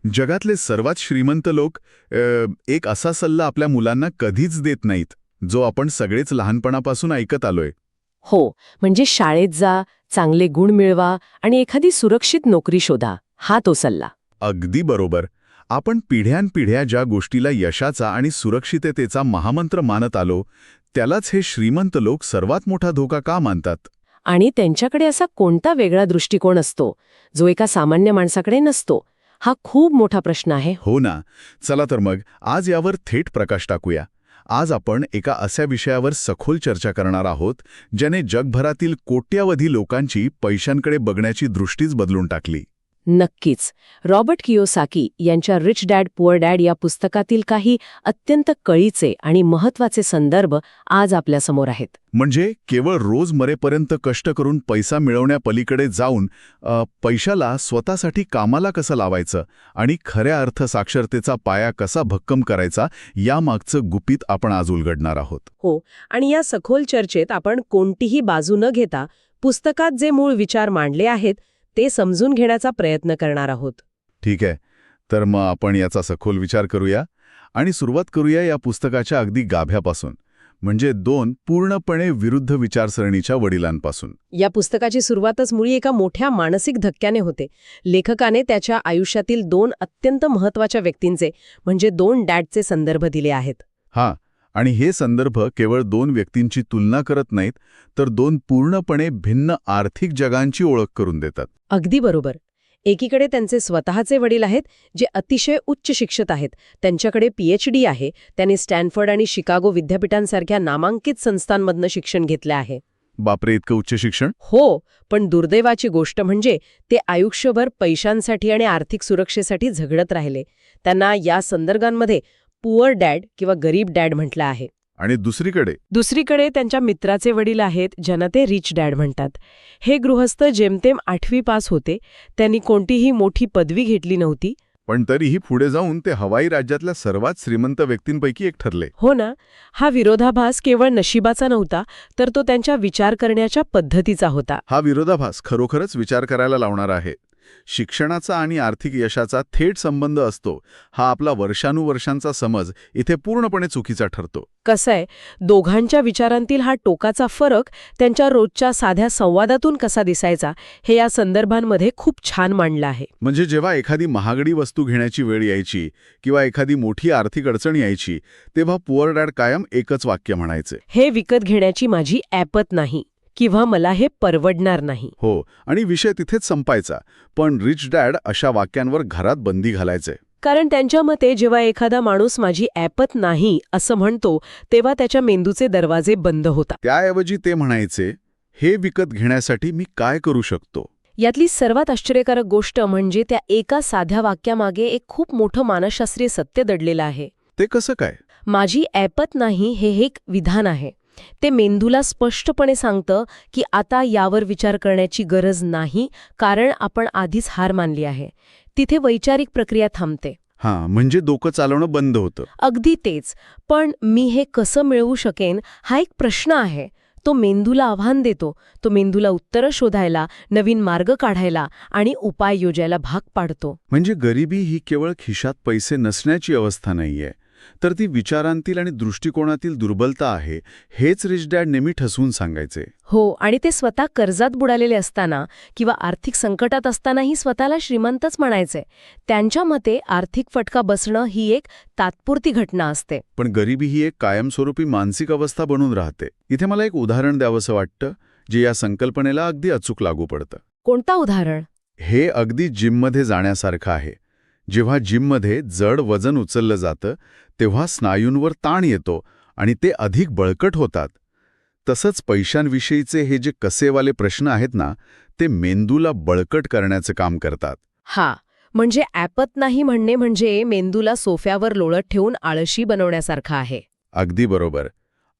जगातले सर्वात श्रीमंत लोक एक असा सल्ला आपल्या मुलांना कधीच देत नाहीत, जो आपण सगळेच लहानपणापासून ऐकत आलोय. हो, म्हणजे शाळेत जा, चांगले गुण मिळवा आणि एखादी सुरक्षित नोकरी शोधा, हा तो सल्ला. अगदी बरोबर. आपण पिढ्यानपिढ्या ज्या गोष्टीला यशाचा आणि सुरक्षिततेचा महामंत्र मानत आलो, त्यालाच हे श्रीमंत लोक सर्वात मोठा धोका का मानतात? आणि त्यांच्याकडे असा कोणता वेगळा दृष्टिकोन असतो, जो एका सामान्य माणसाकडे नसतो? हा खूप मोठा प्रश्न आहे. हो ना. चला तर मग आज यावर थेट प्रकाश टाकूया. आज आपण एका अशा विषयावर सखोल चर्चा करणार आहोत, ज्याने जगभरातील कोट्यावधी लोकांची पैशांकडे बघण्याची दृष्टीच बदलून टाकली. नक्कीच. रॉबर्ट कियोसाकी यांच्या रिच डॅड पुअर डॅड या पुस्तकातील काही अत्यंत कळीचे आणि महत्त्वाचे संदर्भ आज आपल्यासमोर आहेत. म्हणजे केवळ रोज मरेपर्यंत कष्ट करून पैसा मिळवण्यापलीकडे जाऊन पैशाला स्वतःसाठी कामाला कसं लावायचं आणि खऱ्या अर्थ साक्षरतेचा पाया कसा भक्कम करायचा, यामागचं गुपित आपण आज उलगडणार आहोत. हो, आणि या सखोल चर्चेत आपण कोणतीही बाजू न घेता पुस्तकात जे मूळ विचार मांडले आहेत ते समजून घेण्याचा प्रयत्न करणार आहोत. ठीक आहे. तर मग आपण याचा सखोल विचार करूया आणि सुरुवात करूया या पुस्तकाच्या अगदी गाभ्यापासून, म्हणजे दोन पूर्णपणे विरुद्ध विचारसरणीच्या वडिलांपासून. या पुस्तकाची सुरुवातच मुळी एका मोठ्या मानसिक धक्क्याने होते. लेखकाने त्याच्या आयुष्यातील दोन अत्यंत महत्त्वाच्या व्यक्तींचे, म्हणजे दोन डॅडचे संदर्भ दिले आहेत. हां, आणि हे संदर्भ केवळ दोन व्यक्तींची तुलना करत नाहीत, तर दोन पूर्णपणे भिन्न आर्थिक जगांची ओळख करून देतात. अगदी बरोबर. एकीकडे त्यांचे स्वतःचे वडील आहेत, जे अतिशय उच्च शिक्षित आहेत. त्यांच्याकडे PhD आहे. त्यांनी स्टॅनफर्ड आणि शिकागो विद्यापीठांसारख्या नामांकित संस्थांमधनं शिक्षण घेतले आहे. बापरे, इतकं उच्च शिक्षण! हो, पण दुर्दैवाची गोष्ट म्हणजे ते आयुष्यभर पैशांसाठी आणि आर्थिक सुरक्षेसाठी झगडत राहिले. त्यांना या संदर्भांमध्ये पुअर डॅड किंवा गरीब डॅड म्हटलं आहे. आणि दुसरीकडे त्यांच्या मित्राचे वडील आहेत, ज्यांना ते रिच डॅड म्हणतात. हे गृहस्थ जेमतेम 8वी पास होते. त्यांनी कोणतीही मोठी पदवी घेतली नव्हती. पण तरीही पुढे जाऊन ते हवाई राज्यातल्या सर्वात श्रीमंत व्यक्तींपैकी एक ठरले. हो ना. हा विरोधाभास केवळ नशिबाचा नव्हता, तर तो त्यांच्या विचार करण्याच्या पद्धतीचा होता. हा विरोधाभास खरोखरच विचार करायला लावणारा आहे. शिक्षणाचा आणि आर्थिक यशाचा थेट संबंध असतो, हा आपला वर्षानुवर्षांचा समज इथे पूर्णपणे चुकीचा ठरतो. कसंय, दोघांच्या विचारांतील हा टोकाचा फरक त्यांच्या रोजच्या साध्या संवादातून कसा दिसायचा, हे या संदर्भांमध्ये खूप छान मांडलं आहे. म्हणजे जेव्हा एखादी महागडी वस्तू घेण्याची वेळ यायची किंवा एखादी मोठी आर्थिक अडचण यायची, तेव्हा पुअर डॅड कायम एकच वाक्य म्हणायचे: हे विकत घेण्याची माझी ऐपत नाही, किंवा मला हे परवडणार नाही. हो, आणि विषय तिथेच संपायचा. पण रिच डॅड अशा वाक्यांवर घरात बंदी घालायचे. कारण त्यांच्या मते जेव्हा एखादा माणूस माझी ऐपत नाही असं म्हणतो, तेव्हा त्याच्या मेंदूचे दरवाजे बंद होतात. त्याऐवजी ते म्हणायचे, हे विकत घेण्यासाठी मी काय करू शकतो? यातली सर्वात आश्चर्यकारक गोष्ट म्हणजे त्या एका साध्या वाक्यामागे एक खूप मोठं मानसशास्त्रीय सत्य दडलेलं आहे. ते कसं काय? माझी ऐपत नाही हे एक विधान आहे. ते मेंदूला स्पष्टपणे सांगतं की आता यावर विचार करण्याची गरज नाही, कारण आपण आधीच हार मानली आहे. तिथे वैचारिक प्रक्रिया थांबते. हां, म्हणजे डोकं चालवणं बंद होतं. अगदी तेच. पण मी हे कसं मिळवू शकेन, हा एक प्रश्न आहे. तो मेंदूला आव्हान देतो. तो मेंदूला उत्तरं शोधायला, नवीन मार्ग काढायला आणि उपाय योजायला भाग पाडतो. म्हणजे गरिबी ही केवळ खिशात पैसे नसण्याची अवस्था नाहीये, तर ती विचारांतील आणि दृष्टिकोनातील दुर्बलता आहे, हेच रिच डॅड नेहमी ठसवून सांगायचे. हो, आणि ते स्वतः कर्जात बुडालेले असताना किंवा आर्थिक संकटात असतानाही स्वतःला श्रीमंतच म्हणायचे. त्यांच्या मते आर्थिक फटका बसणं ही एक तात्पुरती घटना असते. पण गरिबी ही एक कायमस्वरूपी मानसिक अवस्था बनून राहते. इथे मला एक उदाहरण द्यावंसं वाटतं, जे या संकल्पनेला अगदी अचूक लागू पडतं. कोणता उदाहरण? हे अगदी जिममध्ये जाण्यासारखं आहे. जेव्हा जिममध्ये जड वजन उचललं जातं, तेव्हा स्नायूंवर ताण येतो आणि ते अधिक बळकट होतात. तसंच पैशांविषयीचे हे जे कसेवाले प्रश्न आहेत ना, ते मेंदूला बळकट करण्याचं काम करतात. हा, म्हणजे ऐपत नाही म्हणणे म्हणजे मेंदूला सोफ्यावर लोळत ठेवून आळशी बनवण्यासारखं आहे. अगदी बरोबर.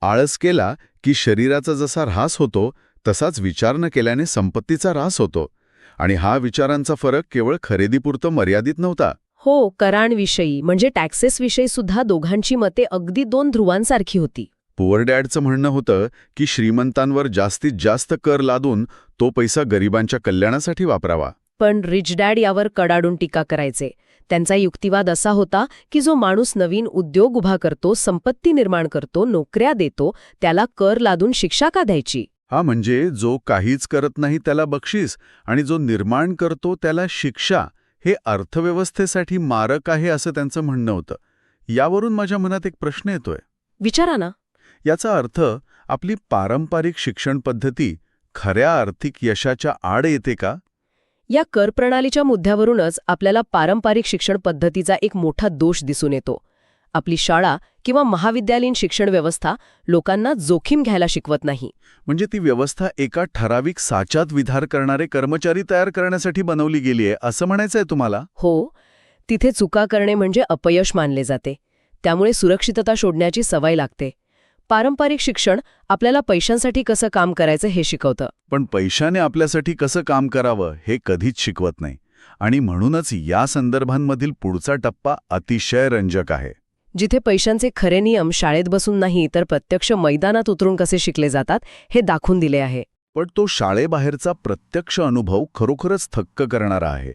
आळस केला की शरीराचा जसा ऱ्हास होतो, तसाच विचार न केल्याने संपत्तीचा ऱ्हास होतो. आणि हा विचारांचा फरक केवळ खरेदीपुरतं मर्यादित नव्हता. हो, करांविषयी म्हणजे टॅक्सेसविषयी सुद्धा दोघांची मते अगदी दोन ध्रुवांसारखी होती. पुअर डॅडचं म्हणणं होतं की श्रीमंतांवर जास्तीत जास्त कर लादून तो पैसा गरिबांच्या कल्याणासाठी वापरावा. पण रिच डॅड यावर कडाडून टीका करायचे. त्यांचा युक्तिवाद असा होता की जो माणूस नवीन उद्योग उभा करतो, संपत्ती निर्माण करतो, नोकऱ्या देतो, त्याला कर लादून शिक्षा का द्यायची? हा, म्हणजे जो काहीच करत नाही त्याला बक्षीस आणि जो निर्माण करतो त्याला शिक्षा, हे अर्थव्यवस्थेसाठी मारक आहे असं त्यांचं म्हणणं होतं. यावरून माझ्या मनात एक प्रश्न येतोय. विचारा ना. याचा अर्थ आपली पारंपरिक शिक्षण पद्धती खऱ्या आर्थिक यशाच्या आड येते का? या कर प्रणालीच्या मुद्द्यावरूनच आपल्याला पारंपरिक शिक्षण पद्धतीचा एक मोठा दोष दिसून येतो. आपली शाळा किंवा महाविद्यालयीन शिक्षण व्यवस्था लोकांना जोखीम घ्यायला शिकवत नाही. म्हणजे ती व्यवस्था एका ठराविक साच्यात विधार करणारे कर्मचारी तयार करण्यासाठी बनवली गेली आहे असं म्हणायचंय तुम्हाला? हो, तिथे चुका करणे म्हणजे अपयश मानले जाते. त्यामुळे सुरक्षितता शोधण्याची सवय लागते. पारंपरिक शिक्षण आपल्याला पैशांसाठी कसं काम करायचं हे शिकवतं. पण पैशाने आपल्यासाठी कसं काम करावं हे कधीच शिकवत नाही. आणि म्हणूनच या संदर्भांमधील पुढचा टप्पा अतिशय रंजक आहे. जिथे पैशांचे खरे नियम शाळेत बसून नाही तर प्रत्यक्ष मैदानात उतरून कसे शिकले जातात हे दाखवून दिले आहे. पण तो शाळेबाहेरचा प्रत्यक्ष अनुभव खरोखरच थक्क करणारा आहे.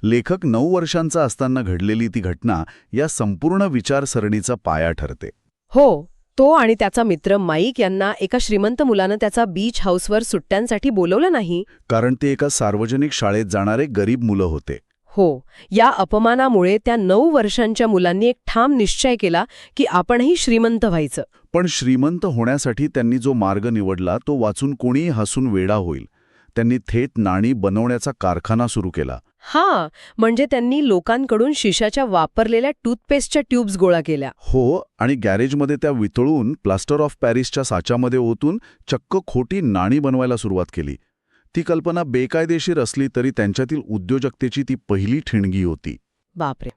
लेखक 9 वर्षांचा असताना घडलेली ती घटना या संपूर्ण विचारसरणीचा पाया ठरते. हो, तो आणि त्याचा मित्र माईक यांना एका श्रीमंत मुलानं त्याचा बीच हाऊसवर सुट्ट्यांसाठी बोलवलं नाही. कारण ते एका सार्वजनिक शाळेत जाणारे गरीब मुलं होते. हो, या अपमानामुळे त्या 9 वर्षांच्या मुलांनी एक ठाम निश्चय केला की आपणही श्रीमंत व्हायचं. पण श्रीमंत होण्यासाठी त्यांनी जो मार्ग निवडला तो वाचून कोणीही हसून वेडा होईल. त्यांनी थेट नाणी बनवण्याचा कारखाना सुरू केला. हां, म्हणजे त्यांनी लोकांकडून शिशाच्या वापरलेल्या टूथपेस्टच्या ट्यूब्स गोळा केल्या. हो, आणि गॅरेजमध्ये त्या वितळून प्लास्टर ऑफ पॅरिसच्या साच्यामध्ये ओतून चक्क खोटी नाणी बनवायला सुरुवात केली. ती कल्पना बेकायदेशीर असली तरी त्यांच्यातील उद्योजकतेची ती पहिली ठिणगी होती. बापरे.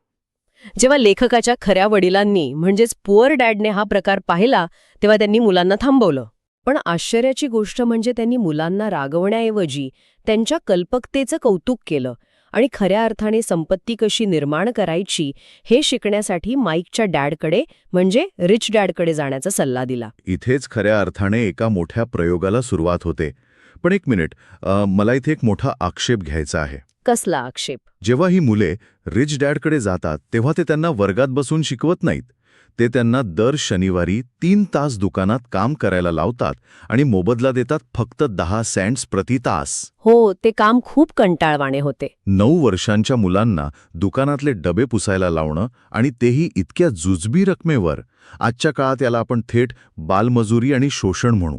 जेव्हा लेखकाच्या खऱ्या वडिलांनी म्हणजेच पुअर डॅडने हा प्रकार पाहिला तेव्हा त्यांनी मुलांना थांबवलं. पण आश्चर्याची गोष्ट म्हणजे त्यांनी मुलांना रागवण्याऐवजी त्यांच्या कल्पकतेचं कौतुक केलं आणि खऱ्या अर्थाने संपत्ती कशी निर्माण करायची हे शिकण्यासाठी माईकच्या डॅडकडे म्हणजे रिच डॅडकडे जाण्याचा सल्ला दिला. इथेच खऱ्या अर्थाने एका मोठ्या प्रयोगाला सुरुवात होते. पण एक मिनिट, मला इथे एक मोठा आक्षेप घ्यायचा आहे. कसला आक्षेप? जेव्हा ही मुले रिच डॅडकडे जातात तेव्हा ते त्यांना वर्गात बसून शिकवत नाहीत. ते त्यांना दर शनिवारी 3 तास दुकानात काम करायला लावतात आणि मोबदला देतात फक्त 10 सेंट्स प्रति तास. हो, ते काम खूप कंटाळवाणे होते. 9 वर्षांच्या मुलांना दुकानातले डबे पुसायला लावणं आणि तेही इतक्या जुजबी रकमेवर. आजच्या काळात याला आपण थेट बालमजुरी आणि शोषण म्हणू.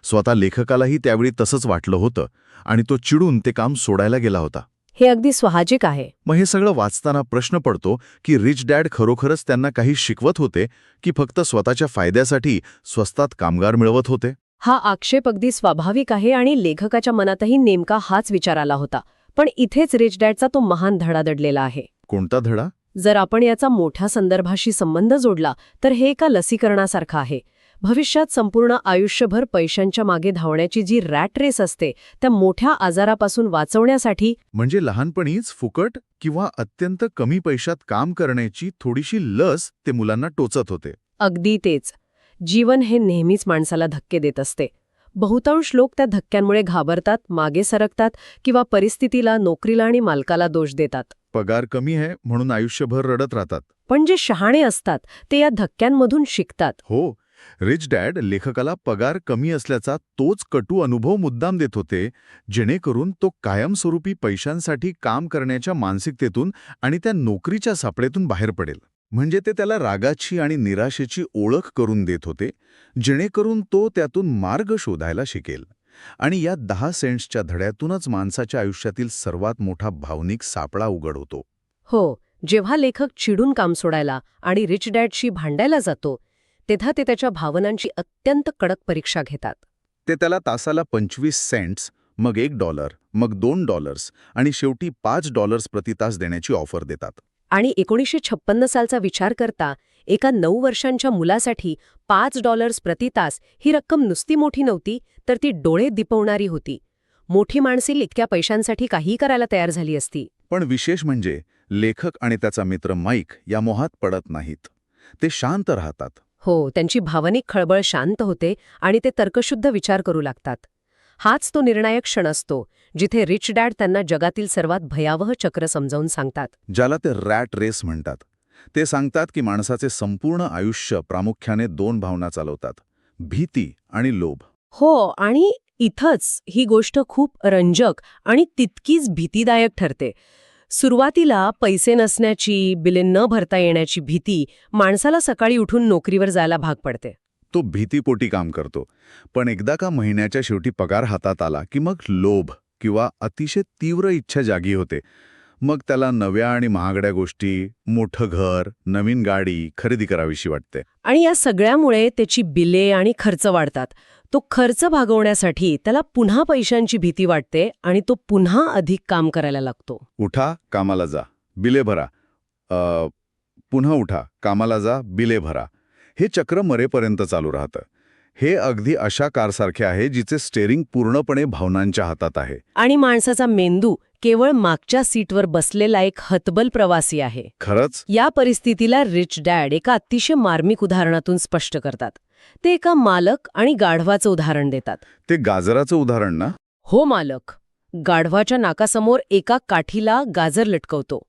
स्वतः लेखकालाही त्यावेळी तसंच वाटलं होतं आणि तो चिडून ते काम सोडायला गेला होता. हे अगदी स्वाभाविक आहे. मग हे सगळं वाचताना प्रश्न पडतो की रिच डॅड खरोखरच त्यांना काही शिकवत होते की फक्त स्वतःच्या फायद्यासाठी स्वस्तात कामगार मिळवत होते? हा आक्षेप अगदी स्वाभाविक आहे आणि लेखकाच्या मनातही नेमका हाच विचार आला होता. पण इथेच रिच डॅडचा तो महान धडा दडलेला आहे. कोणता धडा? जर आपण याचा मोठ्या संदर्भाशी संबंध जोडला तर हे एका लसीकरणासारखं आहे. भविष्यात संपूर्ण आयुष्यभर पैशांच्या मागे धावण्याची जी रॅट रेस असते त्या मोठ्या आजारापासून वाचवण्यासाठी. म्हणजे लहानपणीच फुकट किंवा अत्यंत कमी पैशात काम करण्याची थोडीशी लस ते मुलांना टोचत होते. अगदी तेच. जीवन हे नेहमीच माणसाला धक्के देत असते. बहुतांश लोक त्या धक्क्यांमुळे घाबरतात, मागे सरकतात किंवा परिस्थितीला, नोकरीला आणि मालकाला दोष देतात. पगार कमी आहे म्हणून आयुष्यभर रडत राहतात. पण जे शहाणे असतात ते या धक्क्यांमधून शिकतात. हो, रिच डॅड लेखकाला पगार कमी असल्याचा तोच कटू अनुभव मुद्दाम देत होते, जेणेकरून तो कायमस्वरूपी पैशांसाठी काम करण्याच्या मानसिकतेतून आणि त्या नोकरीच्या सापळेतून बाहेर पडेल. म्हणजे ते त्याला रागाची आणि निराशेची ओळख करून देत होते, जेणेकरून तो त्यातून मार्ग शोधायला शिकेल. आणि या 10 सेंट्सच्या धड्यातूनच माणसाच्या आयुष्यातील सर्वात मोठा भावनिक सापळा उघड होतो. हो, जेव्हा लेखक चिडून काम सोडायला आणि रिच डॅडशी भांडायला जातो तेव्हा ते त्याच्या भावनांची अत्यंत कडक परीक्षा घेतात. ते त्याला तासाला 25 सेंट्स, मग $1, मग $2 आणि शेवटी $5 प्रति तास देण्याची ऑफर देतात. आणि 1956 सालचा विचार करता एका 9 वर्षांच्या मुलासाठी $5 प्रति तास ही रक्कम नुसती मोठी नव्हती तर ती डोळे दिपवणारी होती. मोठी माणसे इतक्या पैशांसाठी काहीही करायला तयार झाली असती. पण विशेष म्हणजे लेखक आणि त्याचा मित्र माईक या मोहात पडत नाहीत. ते शांत राहतात. हो, त्यांची भावनिक खळबळ शांत होते आणि ते तर्कशुद्ध विचार करू लागतात. हाच तो निर्णायक क्षण असतो जिथे रिच डॅड त्यांना जगातील सर्वात भयावह चक्र समजावून सांगतात. ज्याला ते रॅट रेस म्हणतात. ते सांगतात की माणसाचे संपूर्ण आयुष्य प्रामुख्याने 2 भावना चालवतात, भीती आणि लोभ. हो, आणि इथंच ही गोष्ट खूप रंजक आणि तितकीच भीतीदायक ठरते. सुरुवातीला पैसे नसण्याची, बिले न भरता येण्याची भीती माणसाला सकाळी उठून नोकरीवर जायला भाग पडते. तो भीतीपोटी काम करतो. पण एकदा का महिन्याच्या शेवटी पगार हातात आला की मग लोभ किंवा अतिशय तीव्र इच्छा जागी होते. मग त्याला नव्या आणि महागड्या गोष्टी, मोठं घर, नवीन गाडी खरेदी करावीशी वाटते. आणि या सगळ्यामुळे त्याची बिले आणि खर्च वाढतात. तो खर्च भागवण्यासाठी त्याला पुन्हा पैशांची भीती वाटते आणि तो पुन्हा अधिक काम करायला लागतो. उठा, कामाला जा, बिले भरा. पुन्हा उठा, कामाला जा, बिले भरा. हे चक्र मरेपर्यंत चालू राहतं. हे अगदी अशा कारसारखे आहे जिचे स्टेअरिंग पूर्णपणे भावनांच्या हातात आहे. आणि माणसाचा मेंदू केवळ मागच्या सीटवर बसलेला एक हतबल प्रवासी आहे. खरंच? या परिस्थितीला रिच डॅड एका अतिशय मार्मिक उदाहरणातून स्पष्ट करतात. ते एका मालक आणि गाढवाचं उदाहरण देतात. ते गाजराचं उदाहरण ना? हो मालक. गाढवाच्या नाकासमोर एका काठीला गाजर लटकवतो.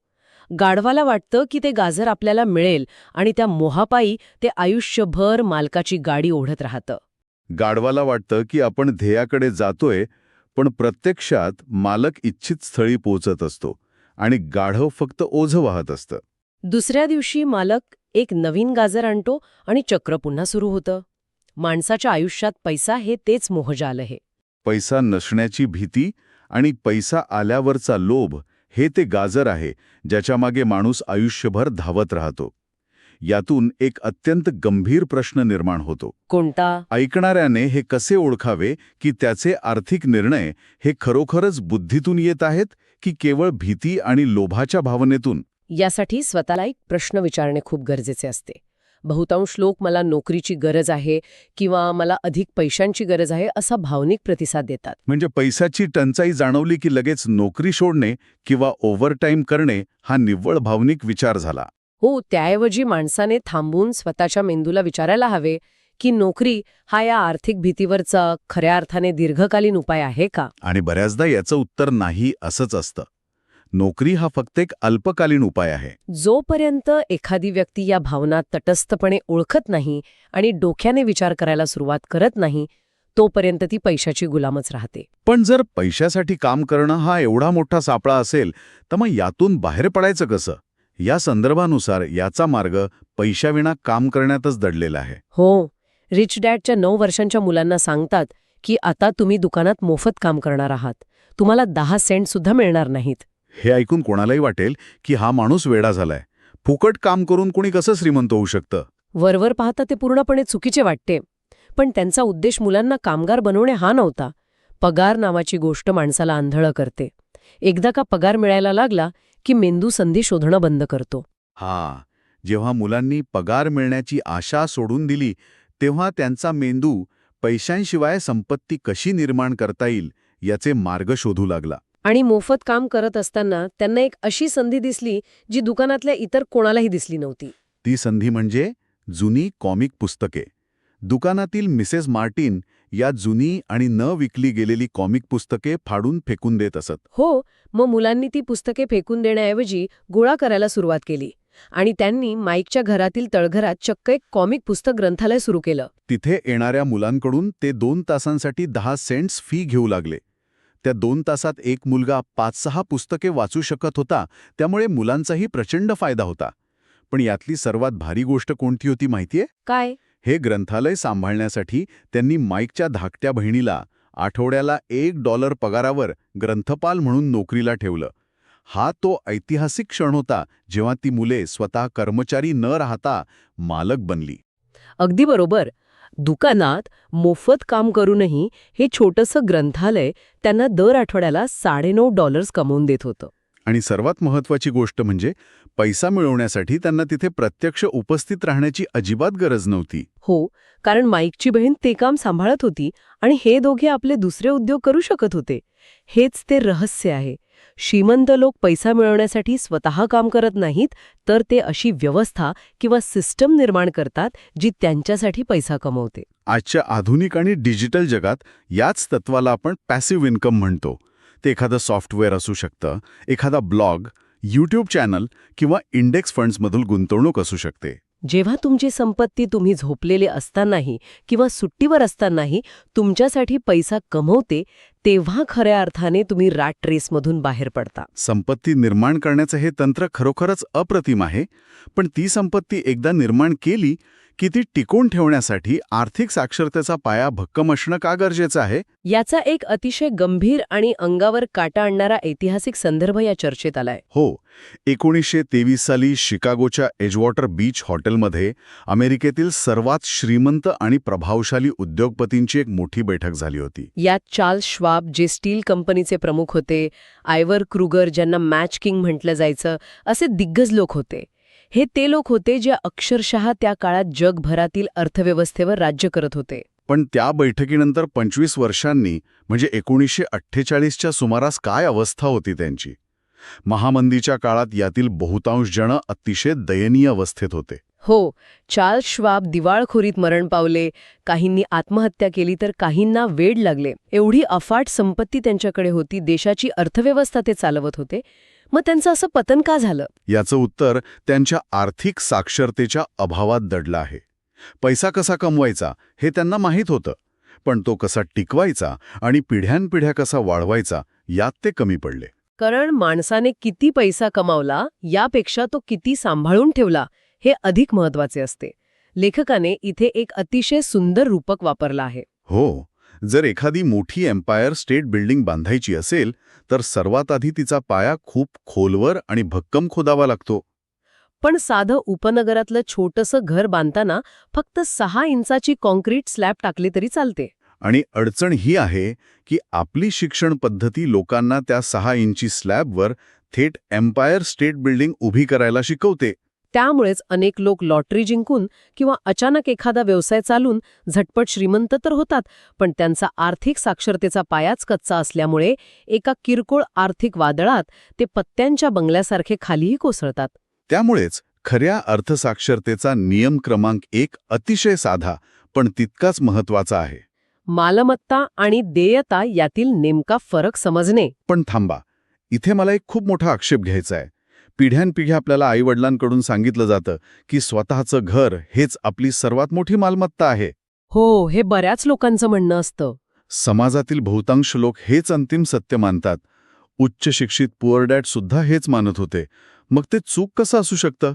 गाढवाला वाटतं की ते गाजर आपल्याला मिळेल आणि त्या मोहापायी ते आयुष्यभर मालकाची गाडी ओढत राहतं. गाढवाला वाटतं की आपण ध्येयाकडे जातोय, पण प्रत्यक्षात मालक इच्छित स्थळी पोहोचत असतो आणि गाढव फक्त ओझं वाहत असतं. दुसऱ्या दिवशी मालक एक नवीन गाजर आणतो आणि चक्र पुन्हा सुरू होतं. माणसाच्या आयुष्यात पैसा हे तेच मोहजाल आहे. पैसा नसण्याची भीती आणि पैसा आल्यावरचा लोभ हे ते गाजर आहे ज्याच्यामागे माणूस आयुष्यभर धावत राहतो. यातून एक अत्यंत गंभीर प्रश्न निर्माण होतो. कोणता? ऐकणाऱ्याने हे कसे ओळखावे की त्याचे आर्थिक निर्णय हे खरोखरच बुद्धीतून येत आहेत की केवळ भीती आणि लोभाच्या भावनेतून? यासाठी स्वतःला एक प्रश्न विचारणे खूप गरजेचे असते. बहुतांश लोक मला नोकरीची गरज आहे किंवा मला अधिक पैशांची गरज आहे असा भावनिक प्रतिसाद देतात. म्हणजे पैशाची टंचाई जाणवली की लगेच नोकरी सोडणे किंवा ओव्हरटाईम करणे हा निव्वळ भावनिक विचार झाला. हो, त्याऐवजी माणसाने थांबून स्वतःच्या मेंदूला विचारायला हवे की नोकरी हा या आर्थिक भीतीवरचा खऱ्या अर्थाने दीर्घकालीन उपाय आहे का? आणि बऱ्याचदा याचं उत्तर नाही असंच असतं. नोकरी हा फक्त एक अल्पकालीन उपाय आहे. जोपर्यंत एखादी व्यक्ती या भावना तटस्थपणे ओळखत नाही आणि डोक्याने विचार करायला सुरुवात करत नाही, तोपर्यंत ती पैशाची गुलामच राहते. पण जर पैशासाठी काम करणं हा एवढा मोठा सापळा असेल तर मग यातून बाहेर पडायचं कसं? या संदर्भानुसार याचा मार्ग पैशाविना काम करण्यातच दडलेला आहे. हो, रिच डॅडच्या 9 वर्षांच्या मुलांना सांगतात की आता तुम्ही दुकानात मोफत काम करणार आहात. तुम्हाला 10 सेंट सुद्धा मिळणार नाहीत. हे ऐकून कोणालाही वाटेल की हा माणूस वेडा झालाय. फुकट काम करून कोणी कसं श्रीमंत होऊ शकतं? वरवर पाहता ते पूर्णपणे चुकीचे वाटते. पण त्यांचा उद्देश मुलांना कामगार बनवणे हा नव्हता. पगार नावाची गोष्ट माणसाला आंधळं करते. एकदा का पगार मिळायला लागला की मेंदू संधी शोधणं बंद करतो. जेव्हा मुलांनी पगार मिळण्याची आशा सोडून दिली तेव्हा त्यांचा मेंदू पैशांशिवाय संपत्ती कशी निर्माण करता येईल याचे मार्ग शोधू लागला. आणि मोफत काम करत असताना त्यांना एक अशी संधी दिसली जी दुकानातल्या इतर कोणालाही दिसली नव्हती. ती संधी म्हणजे जुनी कॉमिक पुस्तके. दुकानातील मिसेस मार्टिन या जुनी आणि न विकली गेलेली कॉमिक पुस्तके फाडून फेकून देत असत. हो, मग मुलांनी ती पुस्तके फेकून देण्याऐवजी गोळा करायला सुरुवात केली आणि त्यांनी माईकच्या घरातील तळघरात चक्क एक कॉमिक पुस्तक ग्रंथालय सुरू केलं. तिथे येणाऱ्या मुलांकडून ते 2 तासांसाठी 10 सेंट्स फी घेऊ लागले. त्या 2 तासात एक मुलगा 5-6 पुस्तके वाचू शकत होता, त्यामुळे मुलांचाही प्रचंड फायदा होता. पण यातली सर्वात भारी गोष्ट कोणती होती माहितीये? काय? हे ग्रंथालय सांभाळण्यासाठी त्यांनी माईकच्या धाकट्या बहिणीला आठवड्याला $1 पगारावर ग्रंथपाल म्हणून नोकरीला ठेवलं. हा तो ऐतिहासिक क्षण होता जेव्हा ती मुले स्वतः कर्मचारी न राहता मालक बनली. अगदी बरोबर. दुकानात मोफत काम करूनही हे छोटंसं ग्रंथालय त्यांना दर आठवड्याला $9.5 कमवून देत होतं. आणि सर्वात महत्त्वाची गोष्ट म्हणजे पैसा मिळवण्यासाठी त्यांना तिथे प्रत्यक्ष उपस्थित राहण्याची अजिबात गरज नव्हती. हो, कारण माईकची बहीण ते काम सांभाळत होती आणि हे दोघे आपले दुसरे उद्योग करू शकत होते. हेच ते रहस्य आहे. श्रीमंत लोक पैसा मिळवण्यासाठी स्वतः काम करत नाहीत, तर ते अशी व्यवस्था किंवा सिस्टम निर्माण करतात जी त्यांच्यासाठी पैसा कमवते. आजच्या आधुनिक आणि डिजिटल जगात याच तत्वाला आपण पॅसिव्ह इन्कम म्हणतो. ते एखादं सॉफ्टवेअर असू शकतं, एखादा ब्लॉग, यूट्यूब चॅनल किंवा इंडेक्स फंड्समधील गुंतवणूक असू शकते. जेव्हा तुमची संपत्ती तुम्ही झोपलेले असतानाही किंवा सुट्टीवर असतानाही तुमच्यासाठी पैसा कमवते, तेव्हा खऱ्या अर्थाने तुम्ही रॅट रेसमधून बाहेर पडता. संपत्ती निर्माण करण्याचं हे तंत्र खरोखरच अप्रतिम आहे, पण ती संपत्ती एकदा निर्माण केली की ती टिकवून ठेवण्यासाठी आर्थिक साक्षरतेचा पाया भक्कम असणं का गरजेचं आहे? याचा एक अतिशय गंभीर आणि अंगावर काटा आणणारा ऐतिहासिक संदर्भ या चर्चेत आलाय. हो, 1923 साली शिकागोच्या एजवॉटर बीच हॉटेलमध्ये अमेरिकेतील सर्वात श्रीमंत आणि प्रभावशाली उद्योगपतींची एक मोठी बैठक झाली होती. यात चार्ल्स श्वाब, जे स्टील कंपनीचे प्रमुख होते, आयवर क्रुगर, ज्यांना मॅच किंग म्हटलं जायचं, असे दिग्गज लोक होते. हे ते लोक होते जे अक्षरशः त्या काळात जगभरातील अर्थव्यवस्थेवर राज्य करत होते. पण त्या बैठकीनंतर 25 वर्षांनी म्हणजे 1948च्या सुमारास काय अवस्था होती त्यांची? महामंदीच्या काळात यातील बहुतांश जण अतिशय दयनीय अवस्थेत होते. हो, चार्ल्स श्वाब दिवाळखोरीत मरण पावले, काहींनी आत्महत्या केली तर काहींना वेड लागले. एवढी अफाट संपत्ती त्यांच्याकडे होती, देशाची अर्थव्यवस्था ते चालवत होते. मग त्यांचं असं पतन का झालं? याचं उत्तर त्यांच्या आर्थिक साक्षरतेच्या अभावात दडलं आहे. पैसा कसा कमवायचा हे त्यांना माहीत होतं, पण तो कसा टिकवायचा आणि पिढ्यानपिढ्या कसा वाढवायचा यात ते कमी पडले. कारण माणसाने किती पैसा कमावला यापेक्षा तो किती सांभाळून ठेवला हे अधिक महत्वाचे असते. लेखकाने इथे एक अतिशय सुंदर रूपक वापरला आहे. हो, जर एखादी मोठी एम्पायर स्टेट बिल्डिंग बांधायची असेल तर सर्वात आधी तिचा पाया खूप खोलवर आणि भक्कम खोदावा लागतो. पण साधं उपनगरातलं छोटंसं घर बांधताना फक्त 6 इंचाची कॉन्क्रीट स्लॅब टाकली तरी चालते. आणि अडचण ही आहे की आपली शिक्षण पद्धती लोकांना त्या 6 इंची स्लॅबवर थेट एम्पायर स्टेट बिल्डिंग उभी करायला शिकवते. त्यामुळेच अनेक लोक लॉटरी जिंकून किंवा अचानक एखादा व्यवसाय चालून झटपट श्रीमंत तर होतात, पण त्यांचा आर्थिक साक्षरतेचा पायाच कच्चा असल्यामुळे एका किरकोळ आर्थिक वादळात ते पत्त्यांच्या बंगल्यासारखे खालीही कोसळतात. त्यामुळेच खऱ्या अर्थसाक्षरतेचा नियम क्रमांक 1 अतिशय साधा पण तितकाच महत्वाचा आहे. मालमत्ता आणि देयता यातील नेमका फरक समजणे. पण थांबा, इथे मला एक खूप मोठा आक्षेप घ्यायचा आहे. पिढ्यानपिढ्या आपल्याला आईवडिलांकडून सांगितलं जातं की स्वतःचं घर हेच आपली सर्वात मोठी मालमत्ता आहे. हो, हे बऱ्याच लोकांचं म्हणणं असतं. समाजातील बहुतांश लोक हेच अंतिम सत्य मानतात. उच्च शिक्षित पुअर डॅड सुद्धा हेच मानत होते. मग ते चूक कसं असू शकतं?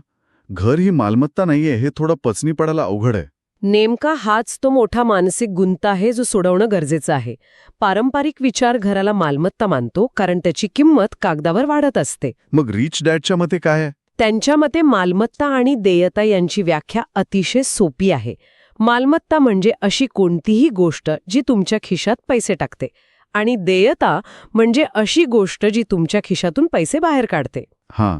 घर ही मालमत्ता नाहीये हे थोडं पचनी पडायला अवघड आहे. नेमका हाच तो मोठा मानसिक गुंत आहे जो सोडवणं गरजेचं आहे. पारंपरिक विचार घराला मालमत्ता मानतो कारण त्याची किंमत कागदावर वाढत असते. मग रिच डॅडच्या मते काय आहे? त्यांच्या मते मालमत्ता आणि देयता यांची व्याख्या अतिशय सोपी आहे. मालमत्ता म्हणजे अशी कोणतीही गोष्ट जी तुमच्या खिशात पैसे टाकते, आणि देयता म्हणजे अशी गोष्ट जी तुमच्या खिशातून पैसे बाहेर काढते. हां,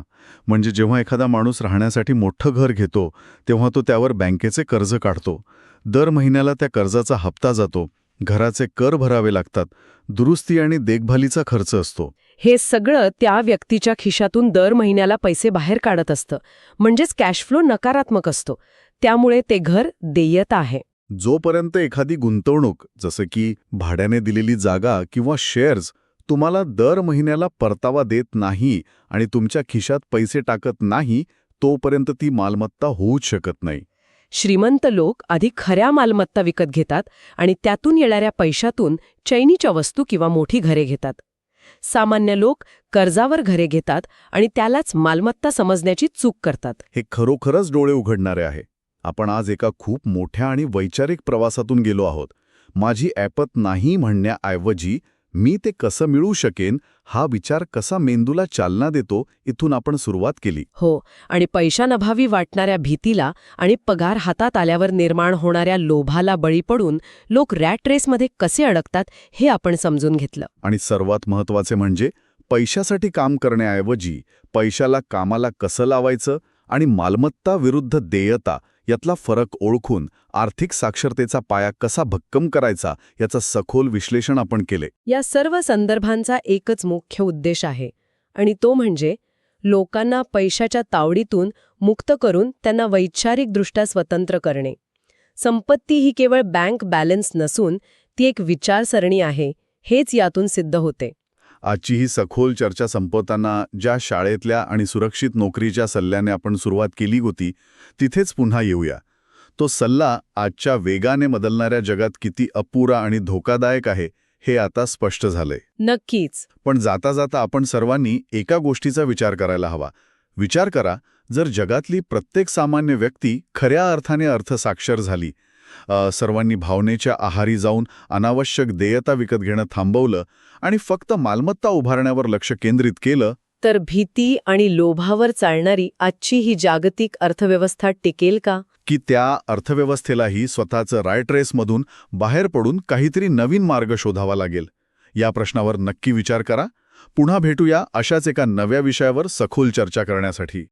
म्हणजे जेव्हा एखादा माणूस राहण्यासाठी मोठं घर घेतो तेव्हा तो त्यावर बँकेचे कर्ज काढतो. दर महिन्याला त्या कर्जाचा हप्ता जातो, घराचे कर भरावे लागतात, दुरुस्ती आणि देखभालीचा खर्च असतो. हे सगळं त्या व्यक्तीच्या खिशातून दर महिन्याला पैसे बाहेर काढत असतं, म्हणजेच कॅश फ्लो नकारात्मक असतो. त्यामुळे ते घर देयता आहे. जोपर्यंत एखादी गुंतवणूक जसं की भाड्याने दिलेली जागा किंवा शेअर्स तुम्हाला दर महिन्याला परतावा देत नाही आणि तुमच्या खिशात पैसे टाकत नाही, तोपर्यंत ती मालमत्ता होऊच शकत नाही. श्रीमंत लोक आधी खऱ्या मालमत्ता विकत घेतात आणि त्यातून येणाऱ्या पैशातून चैनीच्या वस्तू किंवा मोठी घरे घेतात. सामान्य लोक कर्जावर घरे घेतात आणि त्यालाच मालमत्ता समजण्याची चूक करतात. हे खरोखरच डोळे उघडणारे आहे. आपण आज एका खूप मोठ्या आणि वैचारिक प्रवासातून गेलो आहोत. माझी ऐपत नाही म्हणण्याऐवजी मी ते कसं मिळवू शकेन हा विचार कसा मेंदूला चालना देतो इथून आपण सुरुवात केली. हो, आणि पैशांअभावी वाटणाऱ्या भीतीला आणि पगार हातात आल्यावर निर्माण होणाऱ्या लोभाला बळी पडून लोक रॅट रेसमध्ये कसे अडकतात हे आपण समजून घेतलं. आणि सर्वात महत्त्वाचे म्हणजे पैशासाठी काम करण्याऐवजी पैशाला कामाला कसं लावायचं आणि मालमत्ता विरुद्ध देयता यातला फरक ओळखून आर्थिक साक्षरतेचा पाया कसा भक्कम करायचा याचं सखोल विश्लेषण आपण केले. या सर्व संदर्भांचा एकच मुख्य उद्देश आहे, आणि तो म्हणजे लोकांना पैशाच्या तावडीतून मुक्त करून त्यांना वैचारिकदृष्ट्या स्वतंत्र करणे. संपत्ती ही केवळ बँक बॅलन्स नसून ती एक विचारसरणी आहे, हेच यातून सिद्ध होते. आजची ही सखोल चर्चा संपवताना ज्या शाळेतल्या आणि सुरक्षित नोकरीच्या सल्ल्याने आपण सुरुवात केली होती तिथेच पुन्हा येऊया. तो सल्ला आजच्या वेगाने बदलणाऱ्या जगात किती अपुरा आणि धोकादायक आहे हे आता स्पष्ट झालंय. नक्कीच. पण जाता जाता आपण सर्वांनी एका गोष्टीचा विचार करायला हवा. विचार करा, जर जगातली प्रत्येक सामान्य व्यक्ती खऱ्या अर्थाने अर्थसाक्षर झाली, सर्वांनी भावनेच्या आहारी जाऊन अनावश्यक देयता विकत घेणं थांबवलं आणि फक्त मालमत्ता उभारण्यावर लक्ष केंद्रित केलं, तर भीती आणि लोभावर चालणारी आजची ही जागतिक अर्थव्यवस्था टिकेल का? की त्या अर्थव्यवस्थेलाही स्वतःचं राईट रेसमधून बाहेर पडून काहीतरी नवीन मार्ग शोधावा लागेल? या प्रश्नावर नक्की विचार करा. पुन्हा भेटूया अशाच एका नव्या विषयावर सखोल चर्चा करण्यासाठी.